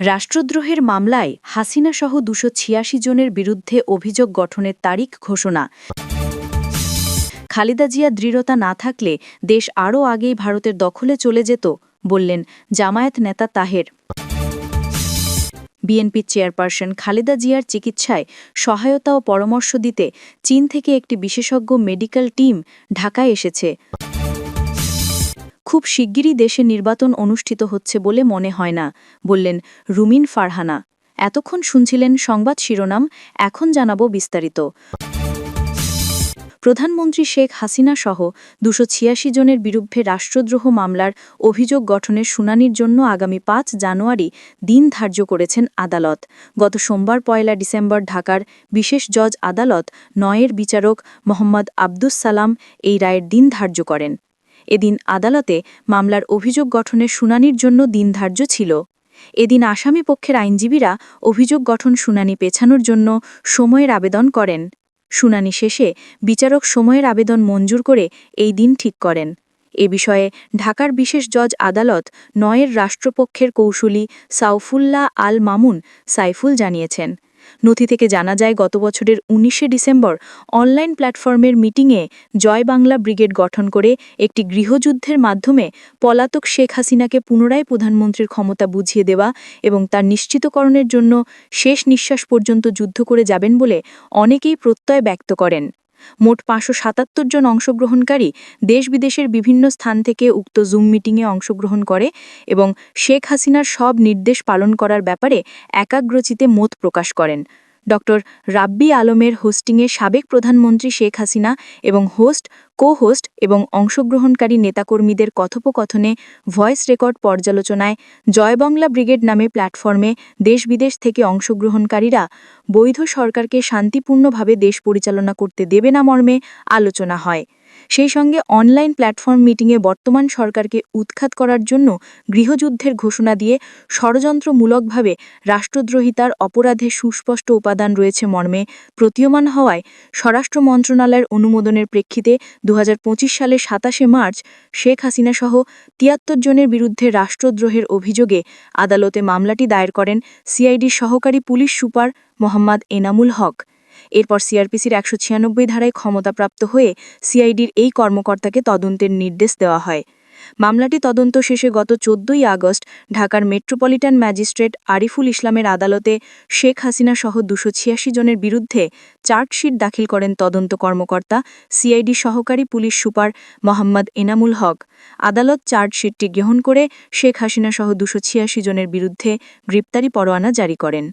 রাষ্ট্রদ্রোহের মামলায় হাসিনাসহ ২৮৬ জনের বিরুদ্ধে অভিযোগ গঠনের তারিখ ঘোষণা। খালেদা জিয়া দৃঢ়তা না থাকলে দেশ আরও আগেই ভারতের দখলে চলে যেত, বললেন জামায়াত নেতা তাহের। বিএনপির চেয়ারপারসন খালেদা জিয়ার চিকিৎসায় সহায়তা ও পরামর্শ দিতে চীন থেকে একটি বিশেষজ্ঞ মেডিকেল টিম ঢাকায় এসেছে। খুব শিগগিরই দেশে নির্বাচন অনুষ্ঠিত হচ্ছে বলে মনে হয় না, বললেন রুমিন ফারহানা। এতক্ষণ শুনছিলেন সংবাদ শিরোনাম, এখন জানাবো বিস্তারিত। প্রধানমন্ত্রী শেখ হাসিনা সহ ২৮৬ জনের বিরুদ্ধে রাষ্ট্রদ্রোহ মামলার অভিযোগ গঠনের শুনানির জন্য আগামী ৫ জানুয়ারি দিন ধার্য করেছেন আদালত। গত সোমবার ১ ডিসেম্বর ঢাকার বিশেষ জজ আদালত ৯-এর বিচারক মোহাম্মদ আব্দুস সালাম এই রায়ের দিন ধার্য করেন। এদিন আদালতে মামলার অভিযোগ গঠনের শুনানির জন্য দিন ধার্য ছিল। এদিন আসামি পক্ষের আইনজীবীরা অভিযোগ গঠন শুনানি পেছানোর জন্য সময়ের আবেদন করেন। শুনানি শেষে বিচারক সময়ের আবেদন মঞ্জুর করে এই দিন ঠিক করেন। এ বিষয়ে ঢাকার বিশেষ জজ আদালত ৯-এর রাষ্ট্রপক্ষের কৌঁসুলি সাউফুল্লাহ আল মামুন সাইফুল জানিয়েছেন, নথি থেকে জানা যায় গত বছরের ১৯শে ডিসেম্বর অনলাইন প্ল্যাটফর্মের মিটিংয়ে জয় বাংলা ব্রিগেড গঠন করে একটি গৃহযুদ্ধের মাধ্যমে পলাতক শেখ হাসিনাকে পুনরায় প্রধানমন্ত্রীর ক্ষমতা বুঝিয়ে দেওয়া এবং তার নিশ্চিতকরণের জন্য শেষ নিঃশ্বাস পর্যন্ত যুদ্ধ করে যাবেন বলে অনেকেই প্রত্যয় ব্যক্ত করেন। মোট ৫৭৭ জন অংশগ্রহণকারী দেশ-বিদেশের বিভিন্ন স্থান থেকে উক্ত জুম মিটিংয়ে অংশগ্রহণ করে এবং শেখ হাসিনার সব নির্দেশ পালন করার ব্যাপারে একাগ্রচিত্তে মত প্রকাশ করেন। ড. রাব্বি আলমের হোস্টিংয়ে সাবেক প্রধানমন্ত্রী শেখ হাসিনা এবং কো-হোস্ট এবং অংশগ্রহণকারী নেতাকর্মীদের কথোপকথনে ভয়েস রেকর্ড পর্যালোচনায় জয়বাংলা ব্রিগেড নামে প্ল্যাটফর্মে দেশ-বিদেশ থেকে অংশগ্রহণকারীরা বৈধ সরকারকে শান্তিপূর্ণভাবে দেশ পরিচালনা করতে দেবে না মর্মে আলোচনা হয়। সেই সঙ্গে অনলাইন প্ল্যাটফর্ম মিটিংয়ে বর্তমান সরকারকে উৎখাত করার জন্য গৃহযুদ্ধের ঘোষণা দিয়ে ষড়যন্ত্রমূলকভাবে রাষ্ট্রদ্রোহিতার অপরাধে সুস্পষ্ট উপাদান রয়েছে মর্মে প্রতীয়মান হওয়ায় স্বরাষ্ট্র মন্ত্রণালয়ের অনুমোদনের প্রেক্ষিতে ২০২৫ সালের ২৭শে মার্চ শেখ হাসিনাসহ ৭৩ জনের বিরুদ্ধে রাষ্ট্রদ্রোহের অভিযোগে আদালতে মামলাটি দায়ের করেন সিআইডির সহকারী পুলিশ সুপার মোহাম্মদ এনামুল হক। এরপর সিআরপিসির ১৯৬ ধারায় ক্ষমতাপ্রাপ্ত হয়ে সিআইডির এই কর্মকর্তাকে তদন্তের নির্দেশ দেওয়া হয়। মামলাটি তদন্ত শেষে গত ১৪ই আগস্ট ঢাকার মেট্রোপলিটন ম্যাজিস্ট্রেট আরিফুল ইসলামের আদালতে শেখ হাসিনা সহ ২৮৬ জনের বিরুদ্ধে চার্জশিট দাখিল করেন তদন্ত কর্মকর্তা সিআইডি সহকারী পুলিশ সুপার মোহাম্মদ এনামুল হক। আদালত চার্জশিটটি গ্রহণ করে শেখ হাসিনা সহ ২৮৬ জনের বিরুদ্ধে গ্রেপ্তারি পরোয়ানা জারি করেন।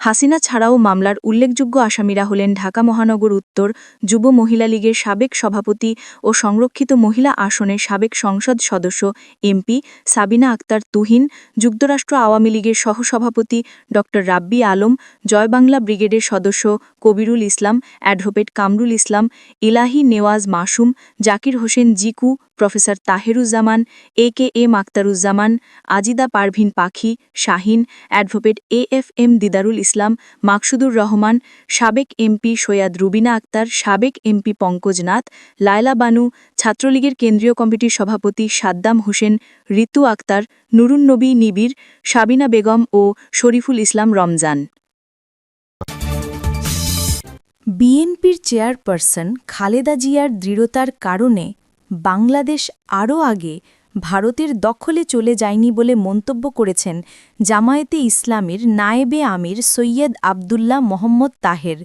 হাসিনা ছাড়াও মামলার উল্লেখযোগ্য আসামিরা হলেন ঢাকা মহানগর উত্তর যুব মহিলা লীগের সাবেক সভাপতি ও সংরক্ষিত মহিলা আসনের সাবেক সংসদ সদস্য এমপি সাবিনা আক্তার তুহিন, যুক্তরাষ্ট্র আওয়ামী লীগের সহসভাপতি ড. রাব্বি আলম, জয়বাংলা ব্রিগেডের সদস্য কবিরুল ইসলাম, অ্যাডভোকেট কামরুল ইসলাম, ইলাহি নেওয়াজ মাসুম, জাকির হোসেন জিকু, প্রফেসর তাহেরুজ্জামান, এম আক্তারুজ্জামান, আজিদা পারভিন পাখি, শাহিন, অ্যাডভোকেট এম দিদারুল ইসলাম, মাকসুদুর রহমান, সাবেক এমপি সৈয়দ রুবিনা আক্তার, সাবেক এমপি পঙ্কজ নাথ, লায়লা বানু, ছাত্রলীগের কেন্দ্রীয় কমিটির সভাপতি সাদ্দাম হোসেন, ঋতু আক্তার, নুরুন্নবী নিবিড়, সাবিনা বেগম ও শরীফুল ইসলাম রমজান। বিএনপির চেয়ারপারসন খালেদা জিয়ার দৃঢ়তার কারণে বাংলাদেশ আরও আগে ভারতের দখলে চলে যায়নি বলে মন্তব্য করেছেন জামায়াতে ইসলামীর নায়েবে আমির সৈয়দ আবদুল্লাহ মোহাম্মদ তাহের।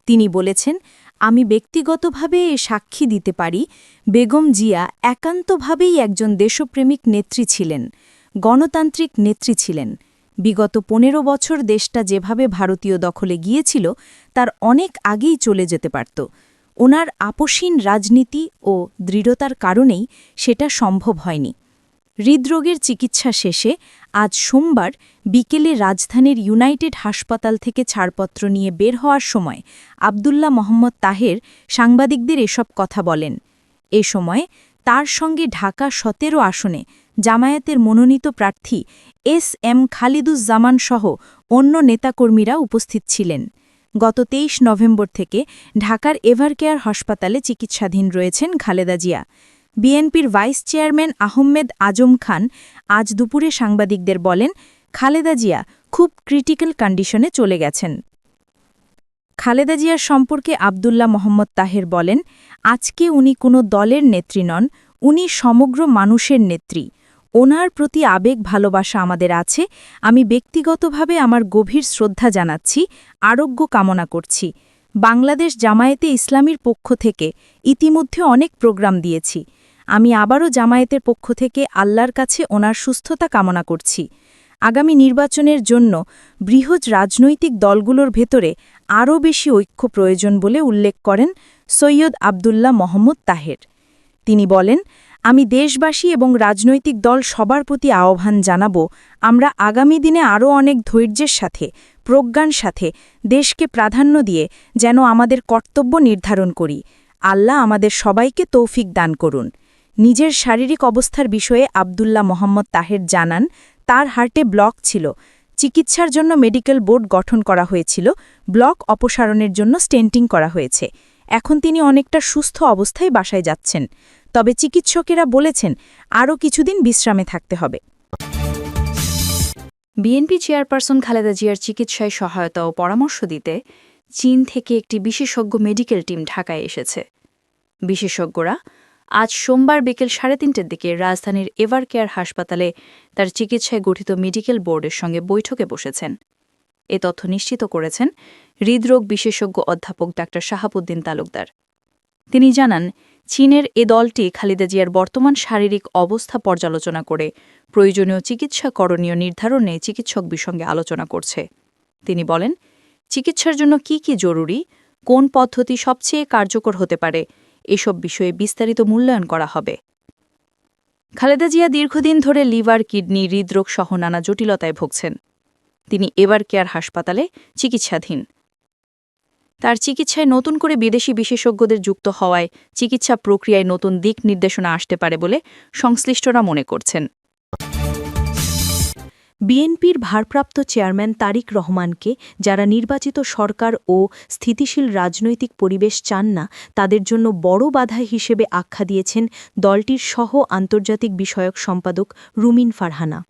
তিনি বলেছেন, আমি ব্যক্তিগতভাবে সাক্ষী দিতে পারি, বেগম জিয়া একান্তভাবেই একজন দেশপ্রেমিক নেত্রী ছিলেন, গণতান্ত্রিক নেত্রী ছিলেন। বিগত ১৫ বছর দেশটা যেভাবে ভারতীয় দখলে গিয়েছিল তার অনেক আগেই চলে যেতে পারত। ওনার আপোষহীন রাজনীতি ও দৃঢ়তার কারণেই সেটা সম্ভব হয়নি। হৃদরোগের চিকিৎসা শেষে আজ সোমবার বিকেলে রাজধানীর ইউনাইটেড হাসপাতাল থেকে ছাড়পত্র নিয়ে বের হওয়ার সময় আবদুল্লাহ মোহাম্মদ তাহের সাংবাদিকদের এসব কথা বলেন। এ সময় তার সঙ্গে ঢাকা ১৭ আসনে জামায়াতের মনোনীত প্রার্থী এম খালিদুজ্জামান সহ অন্য নেতাকর্মীরা উপস্থিত ছিলেন। গত ২৩ নভেম্বর থেকে ঢাকার এভারকেয়ার হাসপাতালে চিকিৎসাধীন রয়েছেন খালেদা জিয়া। বিএনপির ভাইস চেয়ারম্যান আহমেদ আজম খান আজ দুপুরে সাংবাদিকদের বলেন, খালেদা জিয়া খুব ক্রিটিক্যাল কন্ডিশনে চলে গেছেন। খালেদা জিয়ার সম্পর্কে আব্দুল্লাহ মোহাম্মদ তাহের বলেন, আজকে উনি কোনো দলের নেত্রী নন, উনি সমগ্র মানুষের নেত্রী। ওনার প্রতি আবেগ ভালোবাসা আমাদের আছে। আমি ব্যক্তিগতভাবে আমার গভীর শ্রদ্ধা জানাচ্ছি, আরোগ্য কামনা করছি। বাংলাদেশ জামায়াতে ইসলামীর পক্ষ থেকে ইতিমধ্যে অনেক প্রোগ্রাম দিয়েছি। আমি আবারও জামায়াতের পক্ষ থেকে আল্লাহর কাছে ওনার সুস্থতা কামনা করছি। আগামী নির্বাচনের জন্য বৃহৎ রাজনৈতিক দলগুলোর ভেতরে আরও বেশি ঐক্য প্রয়োজন বলে উল্লেখ করেন সৈয়দ আব্দুল্লাহ মোহাম্মদ তাহের। তিনি বলেন, আমি দেশবাসী এবং রাজনৈতিক দল সবার প্রতি আহ্বান জানাব, আমরা আগামী দিনে আরও অনেক ধৈর্যের সাথে, প্রজ্ঞার সাথে দেশকে প্রাধান্য দিয়ে যেন আমাদের কর্তব্য নির্ধারণ করি। আল্লাহ আমাদের সবাইকে তৌফিক দান করুন। নিজের শারীরিক অবস্থার বিষয়ে আব্দুল্লাহ মোহাম্মদ তাহের জানান, তার হার্টে ব্লক ছিল। চিকিৎসার জন্য মেডিকেল বোর্ড গঠন করা হয়েছিল, ব্লক অপসারণের জন্য স্টেন্টিং করা হয়েছে। এখন তিনি অনেকটা সুস্থ অবস্থায় বাসায় যাচ্ছেন, তবে চিকিৎসকেরা বলেছেন আরও কিছুদিন বিশ্রামে থাকতে হবে। বিএনপি চেয়ারপারসন খালেদা জিয়ার চিকিৎসায় সহায়তা ও পরামর্শ দিতে চীন থেকে একটি বিশেষজ্ঞ মেডিকেল টিম ঢাকায় এসেছে। বিশেষজ্ঞরা আজ সোমবার বিকেল 3:30টার দিকে রাজধানীর এভারকেয়ার হাসপাতালে তার চিকিৎসায় গঠিত মেডিকেল বোর্ডের সঙ্গে বৈঠকে বসেছেন। এ তথ্য নিশ্চিত করেছেন হৃদরোগ বিশেষজ্ঞ অধ্যাপক ডা শাহাবুদ্দিন তালুকদার। তিনি জানান, চীনের এ দলটি খালেদা জিয়ার বর্তমান শারীরিক অবস্থা পর্যালোচনা করে প্রয়োজনীয় চিকিৎসা করণীয় নির্ধারণে চিকিৎসকদের সঙ্গে আলোচনা করছে। তিনি বলেন, চিকিৎসার জন্য কি কি জরুরি, কোন পদ্ধতি সবচেয়ে কার্যকর হতে পারে, এসব বিষয়ে বিস্তারিত মূল্যায়ন করা হবে। খালেদা জিয়া দীর্ঘদিন ধরে লিভার, কিডনি, হৃদরোগ সহ নানা জটিলতায় ভুগছেন। তিনি এভারকেয়ার হাসপাতালে চিকিৎসাধীন। তার চিকিৎসায় নতুন করে বিদেশি বিশেষজ্ঞদের যুক্ত হওয়ায় চিকিৎসা প্রক্রিয়ায় নতুন দিক নির্দেশনা আসতে পারে বলে সংশ্লিষ্টরা মনে করছেন। বিএনপির ভারপ্রাপ্ত চেয়ারম্যান তারেক রহমানকে যারা নির্বাচিত সরকার ও স্থিতিশীল রাজনৈতিক পরিবেশ চান না, তাদের জন্য বড় বাধা হিসেবে আখ্যা দিয়েছেন দলটির সহ আন্তর্জাতিক বিষয়ক সম্পাদক রুমিন ফারহানা।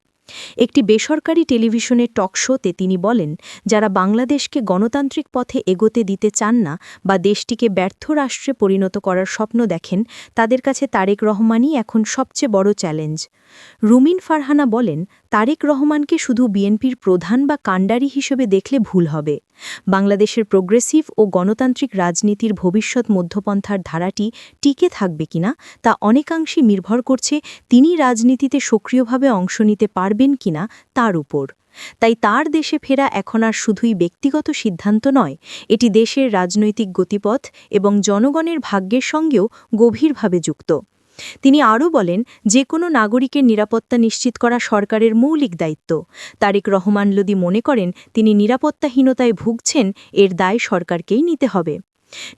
একটি বেসরকারি টেলিভিশনের টক শোতে তিনি বলেন, যারা বাংলাদেশকে গণতান্ত্রিক পথে এগোতে দিতে চান না বা দেশটিকে ব্যর্থ রাষ্ট্রে পরিণত করার স্বপ্ন দেখেন, তাদের কাছে তারেক রহমানই এখন সবচেয়ে বড় চ্যালেঞ্জ। রুমিন ফারহানা বলেন, তারেক রহমানকে শুধু বিএনপির প্রধান বা কাণ্ডারি হিসেবে দেখলে ভুল হবে। বাংলাদেশের প্রোগ্রেসিভ ও গণতান্ত্রিক রাজনীতির ভবিষ্যৎ মধ্যপন্থার ধারাটি টিকে থাকবে কিনা তা অনেকাংশে নির্ভর করছে তিনি রাজনীতিতে সক্রিয়ভাবে অংশ নিতে পারবেন কিনা তার উপর। তাই তার দেশে ফেরা এখন আর শুধুই ব্যক্তিগত সিদ্ধান্ত নয়, এটি দেশের রাজনৈতিক গতিপথ এবং জনগণের ভাগ্যের সঙ্গেও গভীরভাবে যুক্ত। তিনি আরও বলেন, যে কোনো নাগরিকের নিরাপত্তা নিশ্চিত করা সরকারের মৌলিক দায়িত্ব। তারেক রহমান যদি মনে করেন তিনি নিরাপত্তাহীনতায় ভুগছেন, এর দায় সরকারকেই নিতে হবে।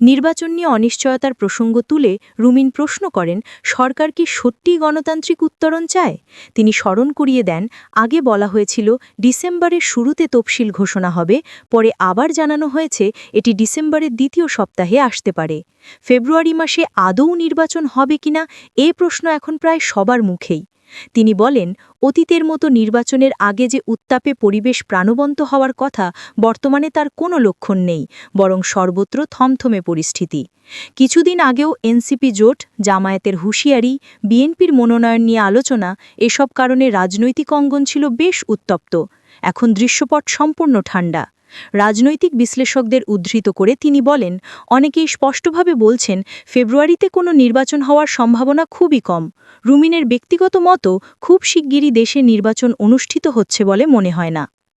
নির্বাচন নিয়ে অনিশ্চয়তার প্রসঙ্গ তুলে রুমিন প্রশ্ন করেন, সরকার কি সত্যিই গণতান্ত্রিক উত্তরণ চায়? তিনি স্মরণ করিয়ে দেন, আগে বলা হয়েছিল ডিসেম্বরের শুরুতে তফসিল ঘোষণা হবে, পরে আবার জানানো হয়েছে এটি ডিসেম্বরের দ্বিতীয় সপ্তাহে আসতে পারে। ফেব্রুয়ারি মাসে আদৌ নির্বাচন হবে কিনা এ প্রশ্ন এখন প্রায় সবার মুখেই। তিনি বলেন, অতীতের মতো নির্বাচনের আগে যে উত্তাপে পরিবেশ প্রাণবন্ত হওয়ার কথা, বর্তমানে তার কোনো লক্ষণ নেই, বরং সর্বত্র থমথমে পরিস্থিতি। কিছুদিন আগেও এনসিপি জোট, জামায়াতের হুঁশিয়ারি, বিএনপির মনোনয়ন নিয়ে আলোচনা, এসব কারণে রাজনৈতিক অঙ্গন ছিল বেশ উত্তপ্ত। এখন দৃশ্যপট সম্পূর্ণ ঠান্ডা। রাজনৈতিক বিশ্লেষকদের উদ্ধৃত করে তিনি বলেন, অনেকেই স্পষ্টভাবে বলছেন ফেব্রুয়ারিতে কোনো নির্বাচন হওয়ার সম্ভাবনা খুবই কম। রুমিনের ব্যক্তিগত মতো, খুব শিগগিরই দেশে নির্বাচন অনুষ্ঠিত হচ্ছে বলে মনে হয় না।